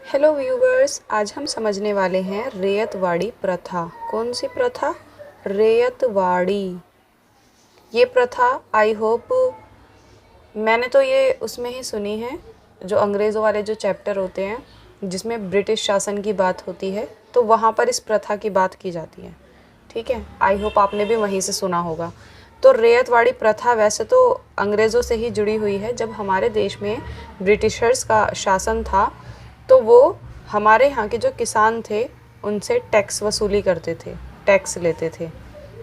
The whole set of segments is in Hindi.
हेलो व्यूवर्स, आज हम समझने वाले हैं रैयतवाड़ी प्रथा। कौन सी प्रथा? रैयतवाड़ी। ये प्रथा आई होप मैंने तो ये उसमें ही सुनी है, जो अंग्रेज़ों वाले जो चैप्टर होते हैं जिसमें ब्रिटिश शासन की बात होती है, तो वहाँ पर इस प्रथा की बात की जाती है। ठीक है, आई होप आपने भी वहीं से सुना होगा। तो रैयतवाड़ी प्रथा वैसे तो अंग्रेज़ों से ही जुड़ी हुई है। जब हमारे देश में ब्रिटिशर्स का शासन था तो वो हमारे यहाँ के जो किसान थे उनसे टैक्स वसूली करते थे, टैक्स लेते थे।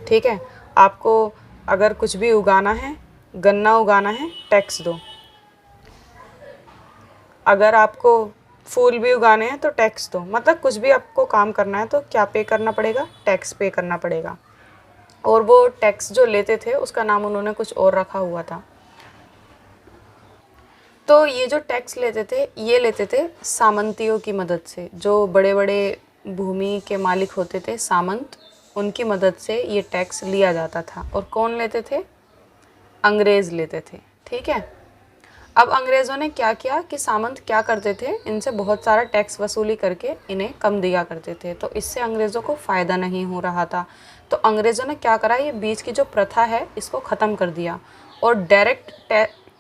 ठीक है, आपको अगर कुछ भी उगाना है, गन्ना उगाना है, टैक्स दो। अगर आपको फूल भी उगाने हैं तो टैक्स दो। मतलब कुछ भी आपको काम करना है तो क्या पे करना पड़ेगा? टैक्स पे करना पड़ेगा। और वो टैक्स जो लेते थे उसका नाम उन्होंने कुछ और रखा हुआ था। तो ये जो टैक्स लेते थे, ये लेते थे सामंतियों की मदद से। जो बड़े बड़े भूमि के मालिक होते थे, सामंत, उनकी मदद से ये टैक्स लिया जाता था। और कौन लेते थे? अंग्रेज़ लेते थे। ठीक है, अब अंग्रेज़ों ने क्या किया कि सामंत क्या करते थे, इनसे बहुत सारा टैक्स वसूली करके इन्हें कम दिया करते थे। तो इससे अंग्रेज़ों को फ़ायदा नहीं हो रहा था। तो अंग्रेज़ों ने क्या करा, ये बीच की जो प्रथा है इसको ख़त्म कर दिया और डायरेक्ट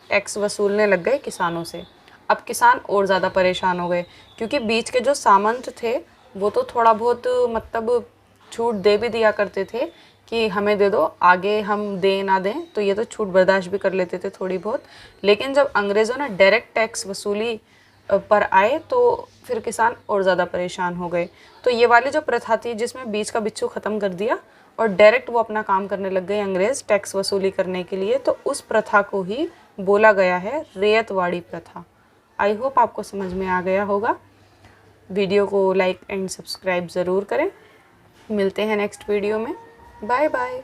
टैक्स वसूलने लग गए किसानों से। अब किसान और ज़्यादा परेशान हो गए, क्योंकि बीच के जो सामंत थे वो तो थोड़ा बहुत मतलब छूट दे भी दिया करते थे कि हमें दे दो, आगे हम दें ना दें तो ये तो छूट बर्दाश्त भी कर लेते थे थोड़ी बहुत। लेकिन जब अंग्रेज़ों ने डायरेक्ट टैक्स वसूली पर आए तो फिर किसान और ज़्यादा परेशान हो गए। तो ये वाली जो प्रथा थी जिसमें बीच का बिच्छू ख़त्म कर दिया और डायरेक्ट वो अपना काम करने लग गए अंग्रेज़ टैक्स वसूली करने के लिए, तो उस प्रथा को ही बोला गया है रैयतवाड़ी प्रथा। आई होप आपको समझ में आ गया होगा। वीडियो को लाइक एंड सब्सक्राइब ज़रूर करें। मिलते हैं नेक्स्ट वीडियो में। Bye bye.